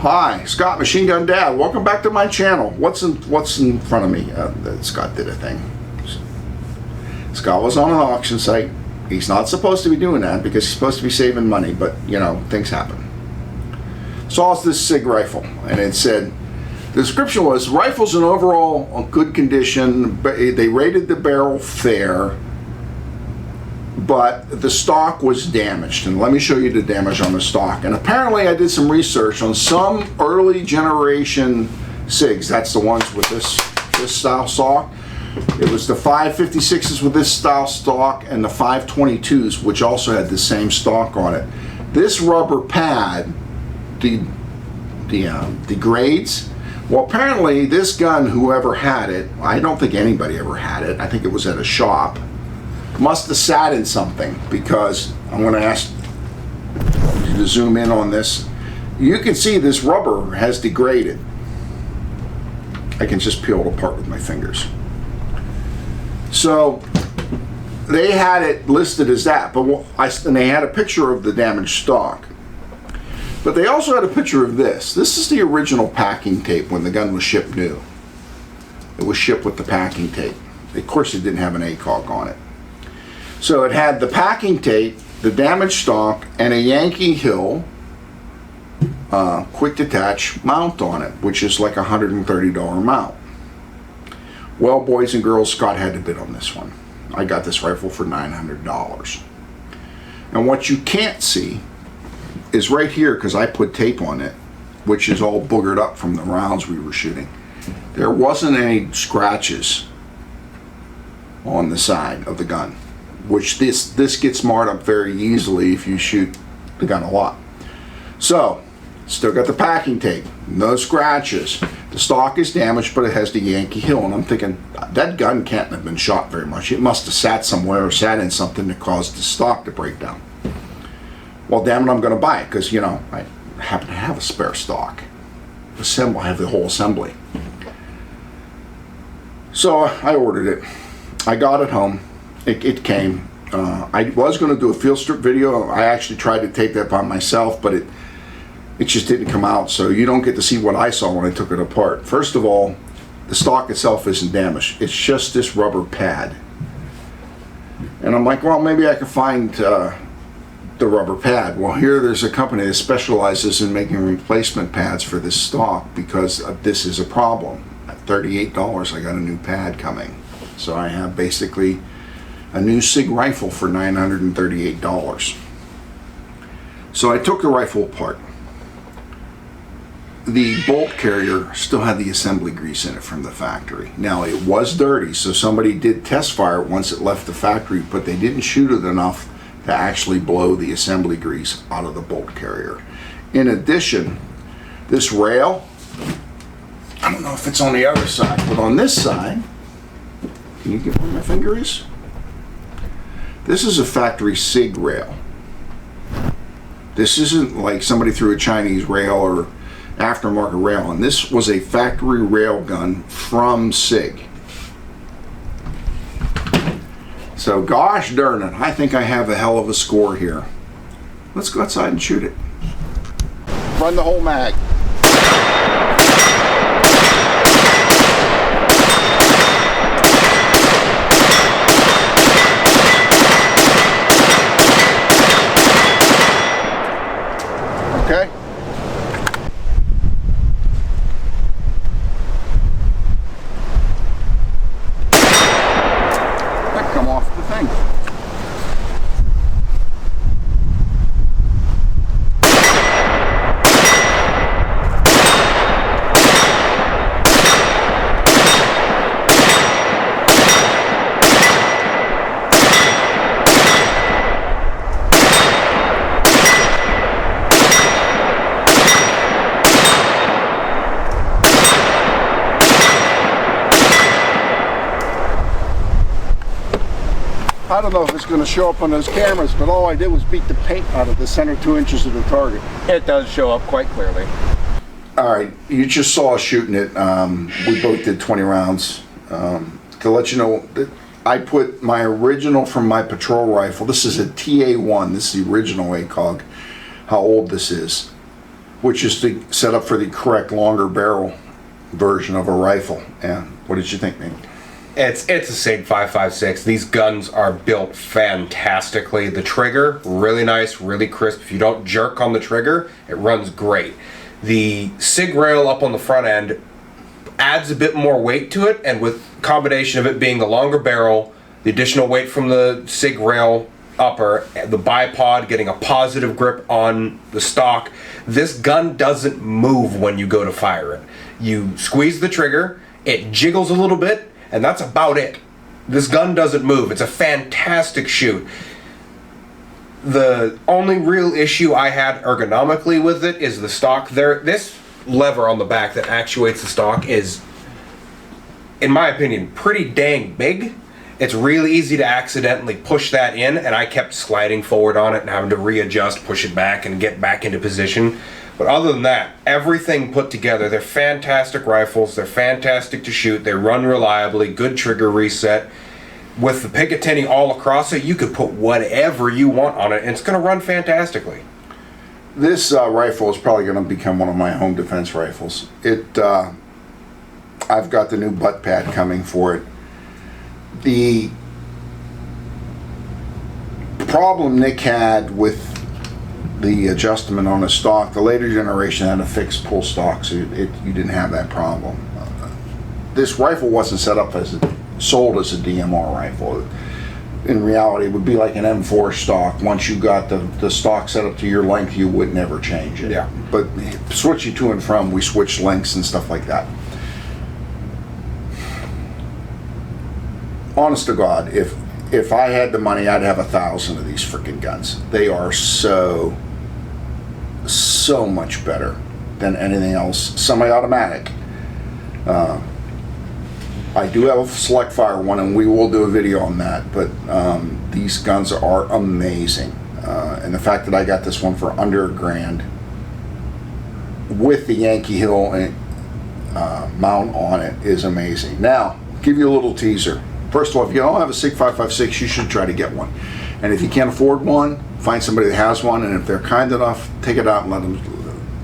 Hi, Scott, Machine Gun Dad. Welcome back to my channel. What's in front of me? Scott did a thing. Scott was on an auction site. He's not supposed to be doing that because he's supposed to be saving money, but you know, things happen. Saw this SIG rifle, and it said, the description was, rifle's in overall good condition. They rated the barrel fair, but the stock was damaged. And let me show you the damage on the stock. And apparently I did some research on some early generation SIGs. That's the ones with this style stock. It was the 556s with this style stock and the 522s, which also had the same stock on it. This rubber pad degrades. Well, apparently this gun, whoever had it, I don't think anybody ever had it, I think it was at a shop, must have sat in something, because I'm going to ask you to zoom in on this. You can see this rubber has degraded. I can just peel it apart with my fingers. So they had it listed as that, but and they had a picture of the damaged stock. But they also had a picture of this. This is the original packing tape when the gun was shipped new. It was shipped with the packing tape. Of course, it didn't have an ACOG on it. So it had the packing tape, the damaged stock, and a Yankee Hill quick detach mount on it, which is like a $130 mount. Well, boys and girls, Scott had to bid on this one. I got this rifle for $900. And what you can't see is right here, because I put tape on it, which is all boogered up from the rounds we were shooting. There wasn't any scratches on the side of the gun, which this gets marred up very easily if you shoot the gun a lot. So, still got the packing tape, no scratches. The stock is damaged, but it has the Yankee Hill, and I'm thinking, that gun can't have been shot very much. It must have sat somewhere or sat in something that caused the stock to break down. Well, damn it, I'm going to buy it, because, you know, I happen to have a spare stock. I have the whole assembly. So I ordered it. I got it home. It came. I was going to do a field strip video. I actually tried to tape that by myself, but it just didn't come out, so you don't get to see what I saw when I took it apart. First of all, the stock itself isn't damaged. It's just this rubber pad. And I'm like, well, maybe I can find the rubber pad. Well, there's a company that specializes in making replacement pads for this stock, because this is a problem. At $38, I got a new pad coming. So I have basically a new SIG rifle for $938. So I took the rifle apart. The bolt carrier still had the assembly grease in it from the factory. Now, it was dirty, so somebody did test fire it once it left the factory, but they didn't shoot it enough to actually blow the assembly grease out of the bolt carrier. In addition, this rail, I don't know if it's on the other side, but on this side, can you get where my finger is? This is a factory SIG rail. This isn't like somebody threw a Chinese rail or aftermarket rail, and this was a factory rail gun from SIG. So gosh darn it, I think I have a hell of a score here. Let's go outside and shoot it. Run the whole mag. Okay. That come off the thing. I don't know if it's going to show up on those cameras, but all I did was beat the paint out of the center 2 inches of the target. It does show up quite clearly. All right, you just saw us shooting it. We both did 20 rounds. To let you know, I put my original from my patrol rifle. This is a TA1. This is the original ACOG. How old this is. which is the setup for the correct longer barrel version of a rifle. And what did you think, Nate? It's a SIG 5.56. These guns are built fantastically. The trigger, really nice, really crisp. If you don't jerk on the trigger, it runs great. The SIG rail up on the front end adds a bit more weight to it, and with combination of it being the longer barrel, the additional weight from the SIG rail upper, the bipod getting a positive grip on the stock, this gun doesn't move when you go to fire it. You squeeze the trigger, it jiggles a little bit, and that's about it. This gun doesn't move. It's a fantastic shoot. The only real issue I had ergonomically with it is the stock. This lever on the back that actuates the stock is, in my opinion, pretty dang big. It's really easy to accidentally push that in, and I kept sliding forward on it and having to readjust, push it back, and get back into position. But other than that, everything put together, they're fantastic rifles. They're fantastic to shoot. They run reliably, good trigger reset. With the Picatinny all across it, you could put whatever you want on it, and it's going to run fantastically. This rifle is probably going to become one of my home defense rifles. I've got the new butt pad coming for it. The problem Nick had with the adjustment on the stock, the later generation had a fixed pull stock, so you didn't have that problem. This rifle wasn't set up sold as a DMR rifle. In reality, it would be like an M4 stock. Once you got the stock set up to your length, you would never change it. Yeah. But switching to and from, we switched lengths and stuff like that. Honest to God, if I had the money, I'd have 1,000 of these freaking guns. They are so much better than anything else. Semi-automatic. I do have a select fire one, and we will do a video on that, but these guns are amazing. And the fact that I got this one for under $1,000 with the Yankee Hill mount on it is amazing. Now, give you a little teaser. First of all, if you don't have a SIG 5.56, you should try to get one. And if you can't afford one, find somebody that has one, and if they're kind enough, take it out and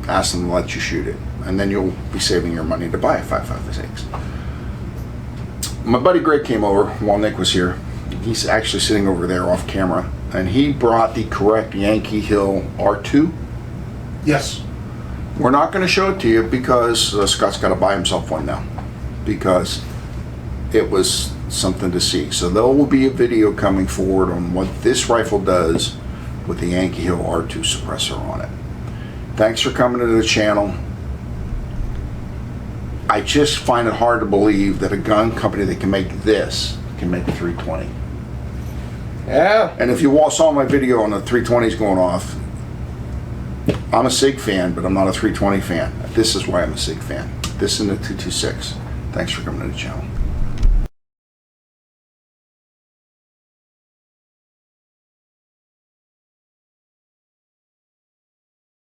ask them to let you shoot it. And then you'll be saving your money to buy a 5.56. My buddy Greg came over while Nick was here. He's actually sitting over there off camera, and he brought the correct Yankee Hill R2. Yes. We're not going to show it to you because Scott's got to buy himself one now, because it was something to see. So there will be a video coming forward on what this rifle does with the Yankee Hill R2 suppressor on it. Thanks for coming to the channel. I just find it hard to believe that a gun company that can make this can make a 320. Yeah. And if you saw my video on the 320s going off, I'm a SIG fan, but I'm not a 320 fan. This is why I'm a SIG fan. This and the 226. Thanks for coming to the channel.